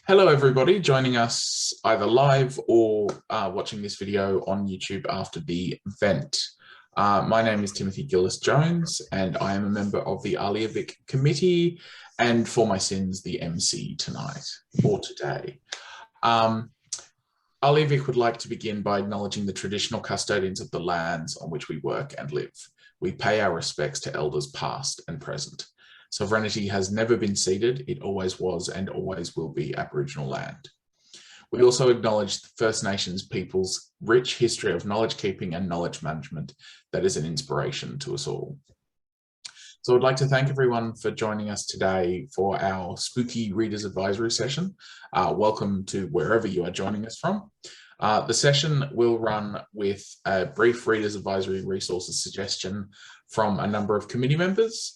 Hello everybody joining us either live or watching this video on YouTube after the event. My name is Timothy Gillis-Jones and I am a member of the ALIA VIC committee and for my sins the MC tonight or today. ALIA VIC would like to begin by acknowledging the traditional custodians of the lands on which we work and live. We pay our respects to elders past and present. Sovereignty has never been ceded, it always was and always will be Aboriginal land. We also acknowledge the First Nations people's rich history of knowledge keeping and knowledge management that is an inspiration to us all. So I'd like to thank everyone for joining us today for our spooky Readers Advisory session. Welcome to wherever you are joining us from. The session will run with a brief Readers Advisory resources suggestion from a number of committee members,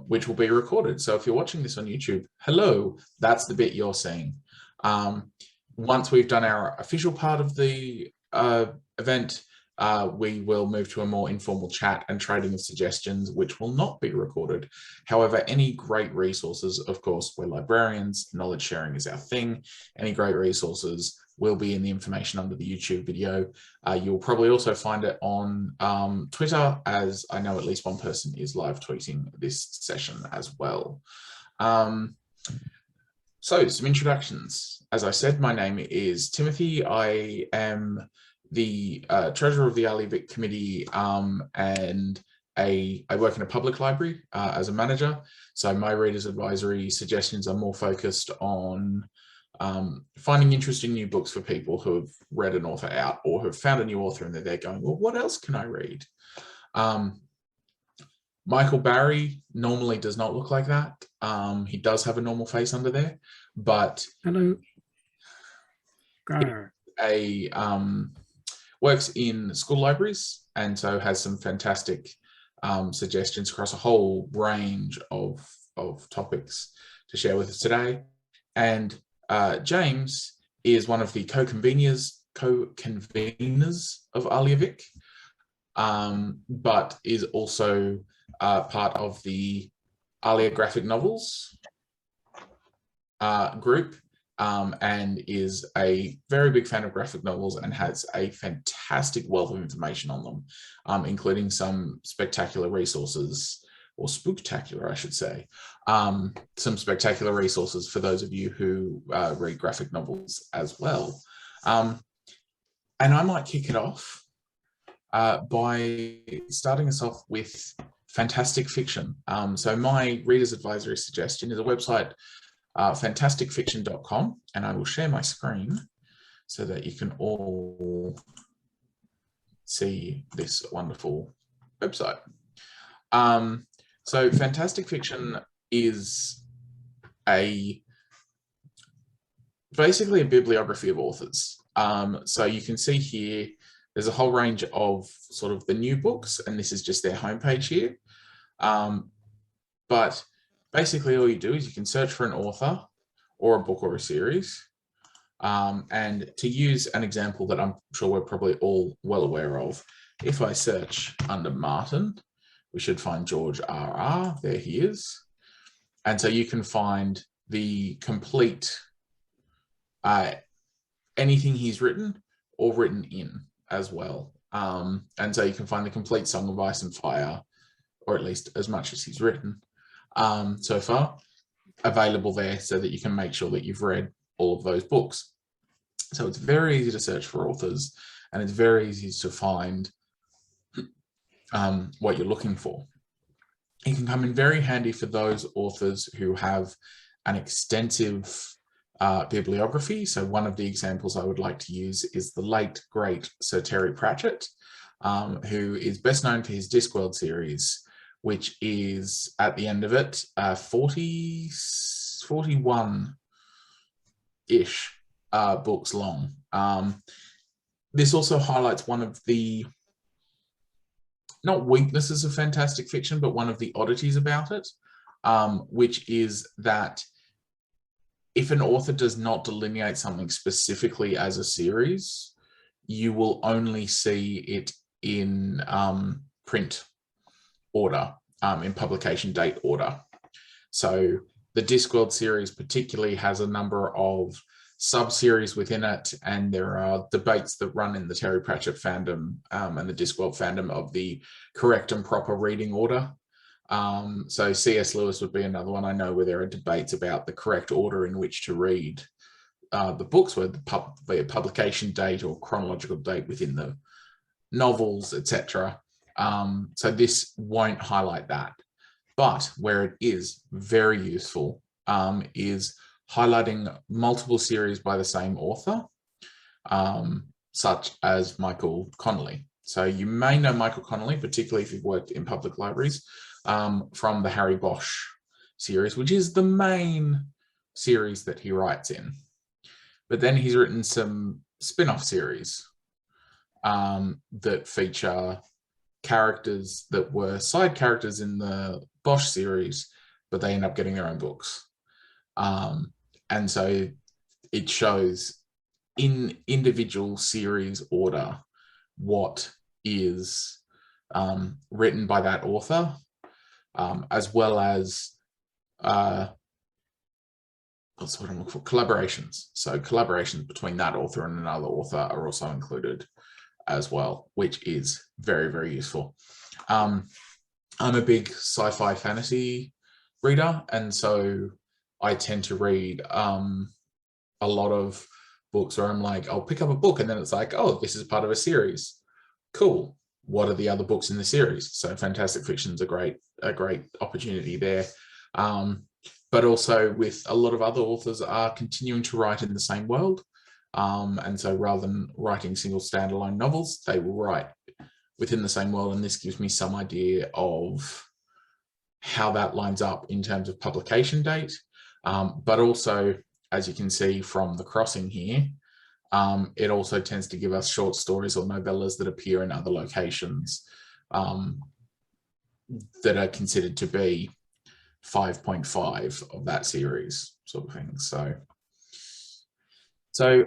which will be recorded. So if you're watching this on YouTube, hello, that's the bit you're seeing. Once we've done our official part of the event, we will move to a more informal chat and trading of suggestions, which will not be recorded. However, any great resources, of course, we're librarians, knowledge sharing is our thing. Any great resources will be in the information under the YouTube video. You'll probably also find it on Twitter, as I know at least one person is live tweeting this session as well. So some introductions. As I said, my name is Timothy. I am the treasurer of the ALIA VIC committee and I work in a public library as a manager. So my Readers Advisory suggestions are more focused on finding interesting new books for people who have read an author out or have found a new author and they're there going, well, what else can I read? Michael Barry normally does not look like that. He does have a normal face under there, but hello. Works in school libraries and so has some fantastic suggestions across a whole range of topics to share with us today. And James is one of the co-conveners of ALIA VIC, but is also part of the ALIA Graphic novels group, and is a very big fan of graphic novels and has a fantastic wealth of information on them, including some spectacular resources, or spooktacular, I should say, some spectacular resources for those of you who read graphic novels as well. And I might kick it off by starting us off with fantastic fiction. So my Readers Advisory suggestion is a website, fantasticfiction.com, and I will share my screen so that you can all see this wonderful website. So fantastic fiction is basically a bibliography of authors. So you can see here, there's a whole range of sort of the new books, and this is just their homepage here. But basically all you do is you can search for an author or a book or a series. And to use an example that I'm sure we're probably all well aware of, if I search under Martin, we should find George R.R. There he is. And so you can find the complete, anything he's written or written in as well. And so you can find the complete Song of Ice and Fire, or at least as much as he's written so far, available there so that you can make sure that you've read all of those books. So it's very easy to search for authors and it's very easy to find what you're looking for. It can come in very handy for those authors who have an extensive bibliography. So one of the examples I would like to use is the late, great Sir Terry Pratchett, who is best known for his Discworld series, which is at the end of it, 41-ish books long. This also highlights one of the, not weaknesses of fantastic fiction, but one of the oddities about it, which is that if an author does not delineate something specifically as a series, you will only see it in print order, in publication date order. So the Discworld series particularly has a number of sub-series within it, and there are debates that run in the Terry Pratchett fandom and the Discworld fandom of the correct and proper reading order. So C.S. Lewis would be another one I know where there are debates about the correct order in which to read the books, where the publication date or chronological date within the novels, etc. So this won't highlight that. But where it is very useful is highlighting multiple series by the same author, such as Michael Connolly. So you may know Michael Connolly, particularly if you've worked in public libraries, from the Harry Bosch series, which is the main series that he writes in. But then he's written some spin-off series that feature characters that were side characters in the Bosch series, but they end up getting their own books. And so it shows in individual series order what is written by that author, as well as what's what I'm looking for, collaborations. So collaborations between that author and another author are also included as well, which is very, very useful. I'm a big sci-fi fantasy reader, and so I tend to read a lot of books where I'm like, I'll pick up a book and then it's like, oh, this is part of a series. Cool. What are the other books in the series? So fantastic fiction is a great opportunity there. But also with a lot of other authors are continuing to write in the same world. And so rather than writing single standalone novels, they will write within the same world. And this gives me some idea of how that lines up in terms of publication date. But also, as you can see from the crossing here, it also tends to give us short stories or novellas that appear in other locations that are considered to be 5.5 of that series, sort of thing. So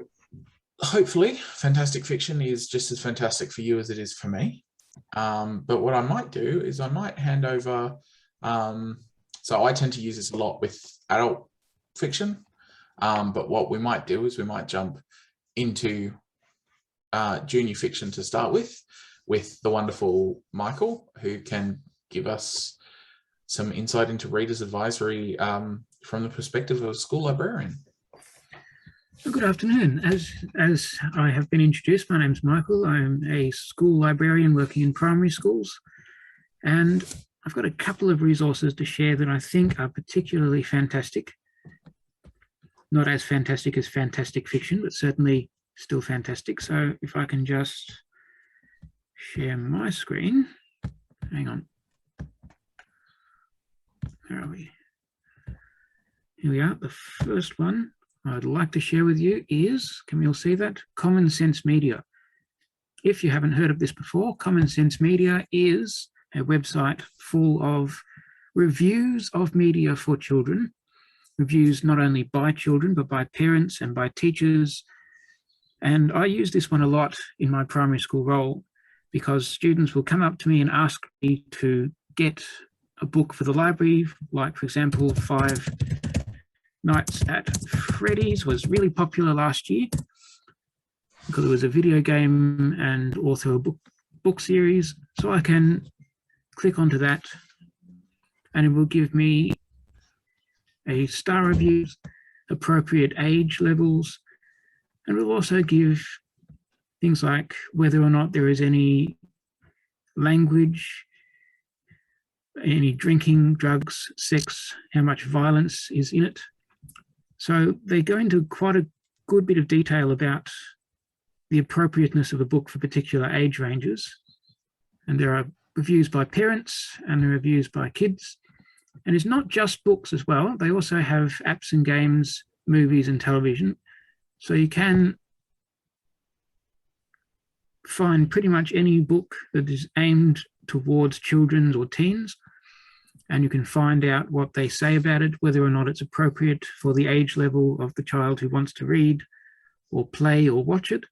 hopefully fantastic fiction is just as fantastic for you as it is for me. But what I might do is I might hand over, so I tend to use this a lot with adult fiction, but what we might do is we might jump into junior fiction to start with the wonderful Michael, who can give us some insight into Reader's Advisory from the perspective of a school librarian. Good afternoon. As I have been introduced, my name is Michael. I'm a school librarian working in primary schools, and I've got a couple of resources to share that I think are particularly fantastic. Not as fantastic as fantastic fiction, but certainly still fantastic. So if I can just share my screen. Hang on. Where are we? Here we are. The first one I'd like to share with you is, can we all see that? Common Sense Media. If you haven't heard of this before, Common Sense Media is a website full of reviews of media for children, reviews not only by children, but by parents and by teachers. And I use this one a lot in my primary school role because students will come up to me and ask me to get a book for the library, like, for example, 5 Nights at Freddy's was really popular last year because it was a video game and also a book series. So I can click onto that and it will give me a star reviews, appropriate age levels, and it will also give things like whether or not there is any language, any drinking, drugs, sex, how much violence is in it. So they go into quite a good bit of detail about the appropriateness of a book for particular age ranges. And there are reviews by parents and there are reviews by kids. And it's not just books as well. They also have apps and games, movies and television. So you can find pretty much any book that is aimed towards children or teens, and you can find out what they say about it, whether or not it's appropriate for the age level of the child who wants to read or play or watch it.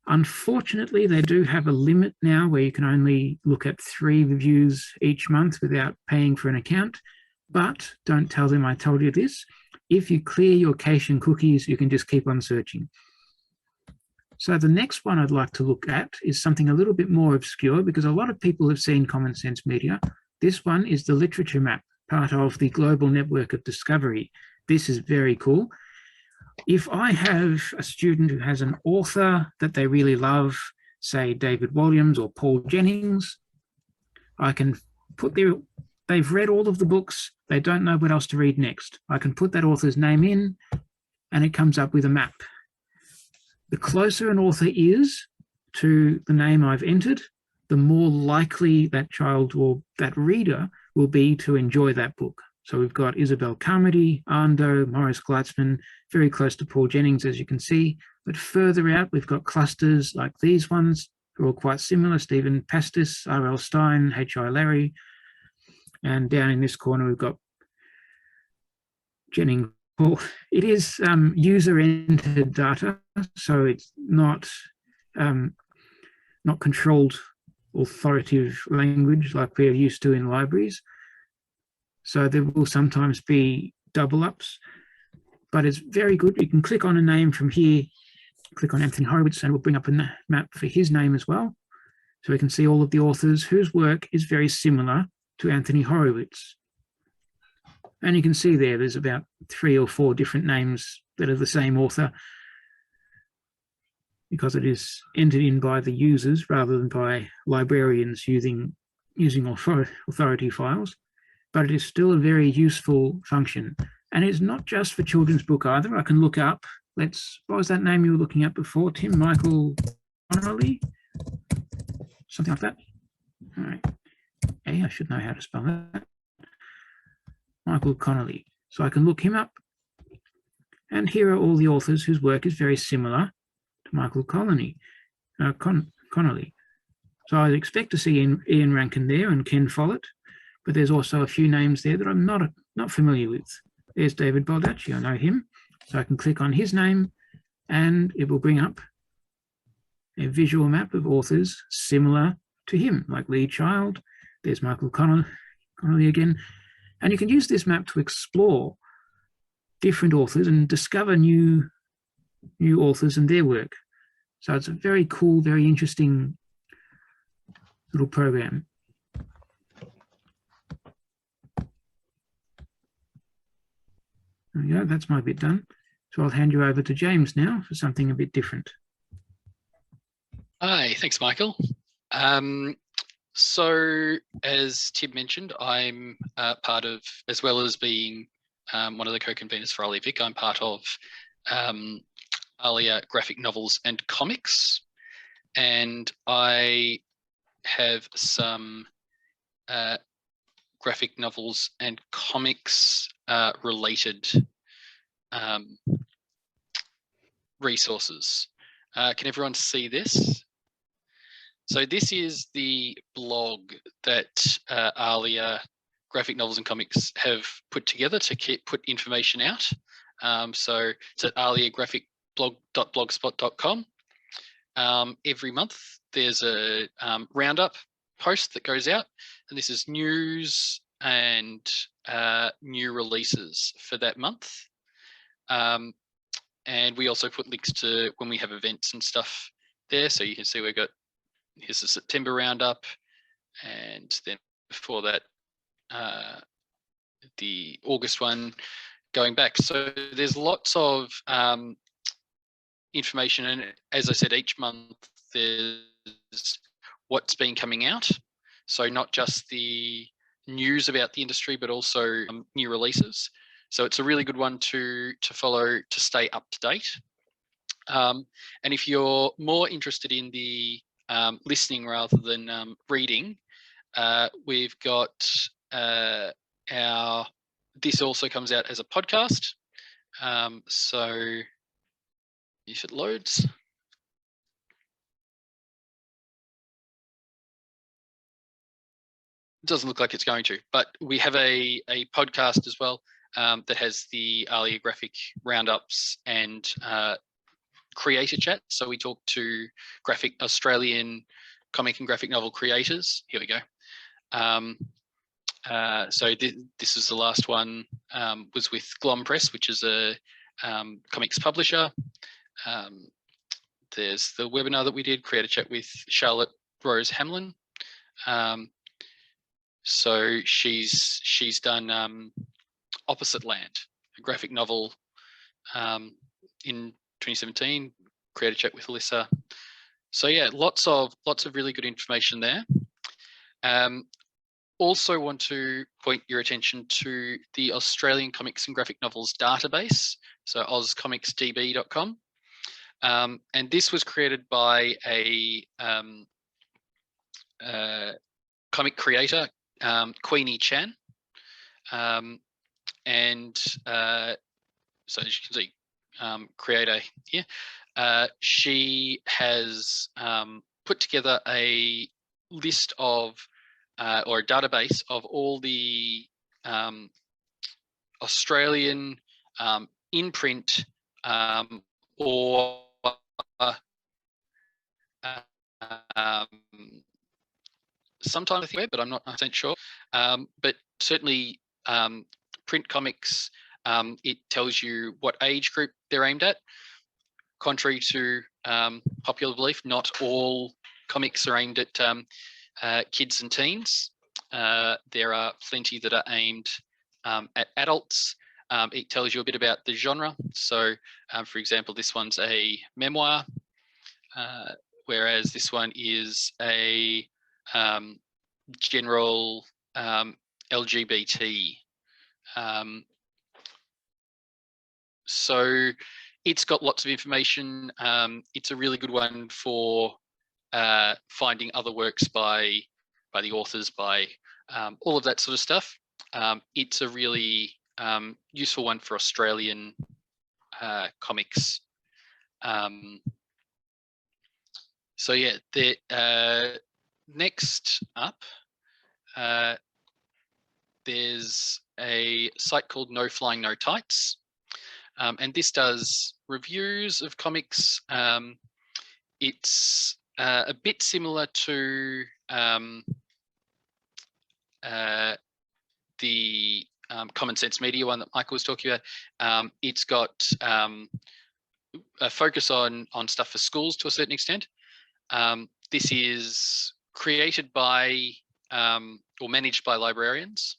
Unfortunately, they do have a limit now where you can only look at 3 reviews each month without paying for an account. but don't tell them I told you this. If you clear your cache and cookies, you can just keep on searching. So the next one I'd like to look at is something a little bit more obscure, because a lot of people have seen Common Sense Media. This one is the literature map, part of the global network of discovery. This is very cool. If I have a student who has an author that they really love, say David Williams or Paul Jennings, I can put they've read all of the books, they don't know what else to read next. I can put that author's name in and it comes up with a map. The closer an author is to the name I've entered, the more likely that child or that reader will be to enjoy that book. So we've got Isabel Carmody, Ando, Morris Gleitzman, very close to Paul Jennings, as you can see. But further out, we've got clusters like these ones, who are all quite similar: Stephen Pastis, R.L. Stein, H.I. Larry. And down in this corner, we've got Jennings. Well, it is user-entered data, so it's not controlled authoritative language like we're used to in libraries. So there will sometimes be double ups, but it's very good. You can click on a name from here, click on Anthony Horowitz, and it will bring up a map for his name as well. So we can see all of the authors whose work is very similar to Anthony Horowitz. And you can see there's about 3 or 4 different names that are the same author, because it is entered in by the users rather than by librarians using authority files. But it is still a very useful function. And it's not just for children's book either. I can look up, what was that name you were looking at before, Tim? Michael Connolly? Something like that. All right. Okay, I should know how to spell that. Michael Connolly. So I can look him up. And here are all the authors whose work is very similar to Michael Connolly. So I'd expect to see Ian Rankin there and Ken Follett, but there's also a few names there that I'm not familiar with. There's David Baldacci, I know him. So I can click on his name and it will bring up a visual map of authors similar to him, like Lee Child. There's Michael Connolly again. And you can use this map to explore different authors and discover new authors and their work. So it's a very cool, very interesting little program. There we go, that's my bit done. So I'll hand you over to James now for something a bit different. Hi, thanks, Michael. So as Tim mentioned, I'm part of, as well as being one of the co-conveners for ALIA VIC, I'm part of ALIA Graphic Novels and Comics. And I have some graphic novels and comics related resources. Can everyone see this? So this is the blog that ALIA Graphic Novels and Comics have put together to put information out. So it's at aliagraphicblog.blogspot.com. Every month there's a roundup post that goes out, and this is news and new releases for that month. And we also put links to when we have events and stuff there. So you can see we've got, here's the September roundup, and then before that, the August one going back. So there's lots of information, and as I said, each month there's what's been coming out. So not just the news about the industry, but also new releases. So it's a really good one to follow to stay up to date. And if you're more interested in the listening rather than reading, we've got this also comes out as a podcast. So if it loads. It doesn't look like it's going to, but we have a podcast as well that has the ALIA Graphic roundups and creator chat. So we talk to Australian comic and graphic novel creators. Here we go. So this is the last one, was with Glom Press, which is a comics publisher. There's the webinar that we did, Create a Chat with Charlotte Rose Hamlin. So she's done Opposite Land, a graphic novel in 2017, Create a Chat with Alyssa. So yeah, lots of really good information there. Also want to point your attention to the Australian Comics and Graphic Novels database, so ozcomicsdb.com. And this was created by a comic creator, Queenie Chan. And so as you can see, creator here, she has put together a list of or a database of all the Australian in-print or sometimes web, but I'm not 100% sure. But certainly print comics, it tells you what age group they're aimed at. Contrary to popular belief, not all comics are aimed at kids and teens. There are plenty that are aimed at adults. It tells you a bit about the genre. So, for example, this one's a memoir, whereas this one is a general LGBT. So it's got lots of information. It's a really good one for finding other works by the authors, by all of that sort of stuff. It's a really useful one for Australian comics. So yeah, next up, there's a site called No Flying No Tights, and this does reviews of comics. It's a bit similar to the Common Sense Media one that Michael was talking about. It's got a focus on stuff for schools to a certain extent. This is created by or managed by librarians.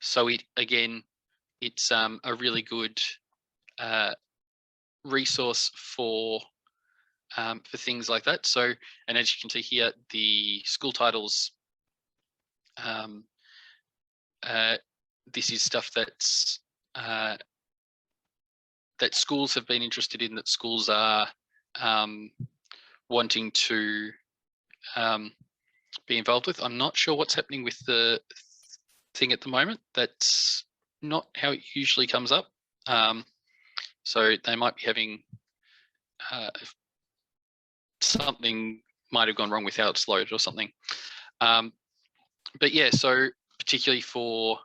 So it's a really good resource for things like that. So, and as you can see here, the school titles, this is stuff that's that schools have been interested in, that schools are wanting to be involved with. I'm not sure what's happening with the thing at the moment. That's not how it usually comes up. So they might be having something might have gone wrong with how it's loaded or something. But yeah, so particularly for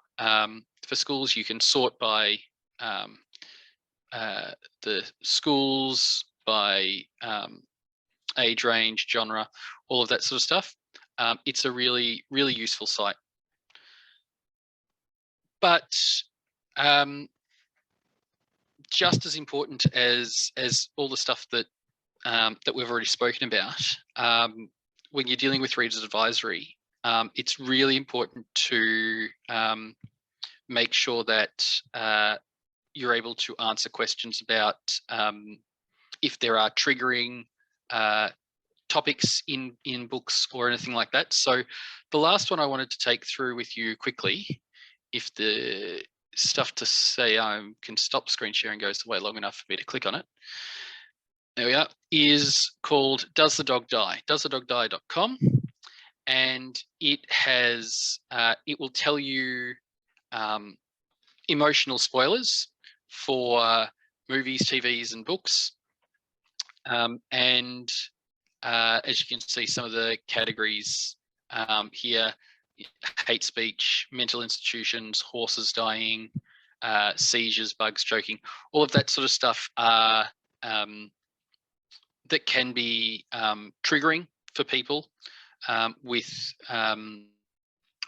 schools, you can sort by the schools, by age range, genre, all of that sort of stuff. It's a really, really useful site. But just as important as all the stuff that that we've already spoken about, when you're dealing with Reader's Advisory, it's really important to make sure that you're able to answer questions about if there are triggering topics in books or anything like that. So the last one I wanted to take through with you quickly, if the stuff to say can stop screen sharing goes away long enough for me to click on it. There we are, is called Does the Dog Die? DoesTheDogDie.com. And it has, it will tell you emotional spoilers for movies, TVs, and books. And as you can see, some of the categories here: hate speech, mental institutions, horses dying, seizures, bugs choking, all of that sort of stuff are that can be triggering for people with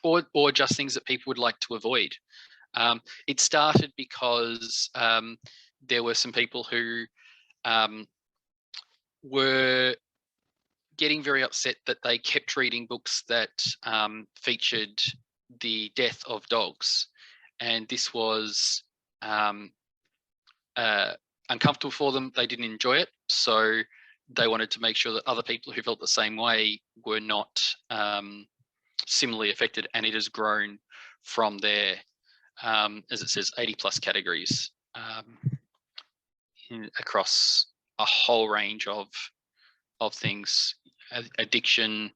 or just things that people would like to avoid. It started because there were some people who were getting very upset that they kept reading books that featured the death of dogs, and this was uncomfortable for them. They didn't enjoy it, so they wanted to make sure that other people who felt the same way were not similarly affected, and it has grown from there, as it says, 80+ categories across a whole range of things: addiction,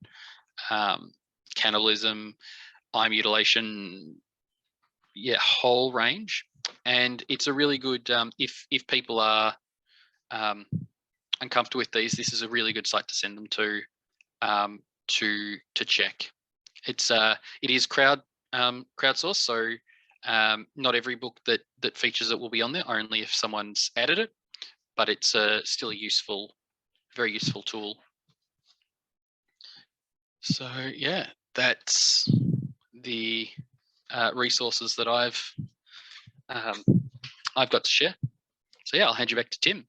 cannibalism, eye mutilation, yeah, whole range. And it's a really good, if people are uncomfortable with these, this is a really good site to send them to check. It is crowdsourced, so not every book that features it will be on there, only if someone's added it, but it's still a useful, very useful tool. So yeah, that's the resources that I've got to share. So yeah, I'll hand you back to Tim.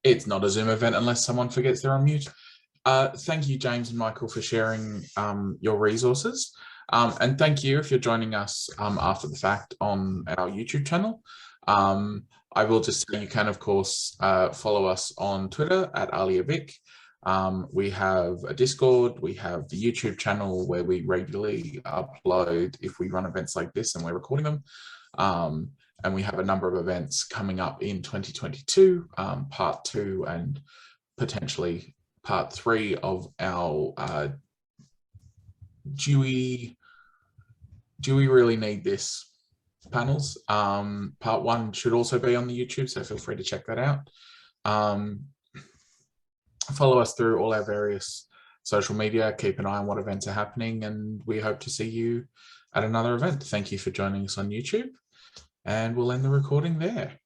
It's not a Zoom event unless someone forgets they're on mute. Thank you, James and Michael, for sharing your resources. And thank you if you're joining us after the fact on our YouTube channel. I will just say you can, of course, follow us on Twitter at ALIA VIC. We have a Discord, we have the YouTube channel where we regularly upload if we run events like this and we're recording them. And we have a number of events coming up in 2022, part 2 and potentially part 3 of our do we really need this panels. Part 1 should also be on the YouTube, so feel free to check that out. Follow us through all our various social media, keep an eye on what events are happening, and we hope to see you at another event. Thank you for joining us on YouTube, and we'll end the recording there.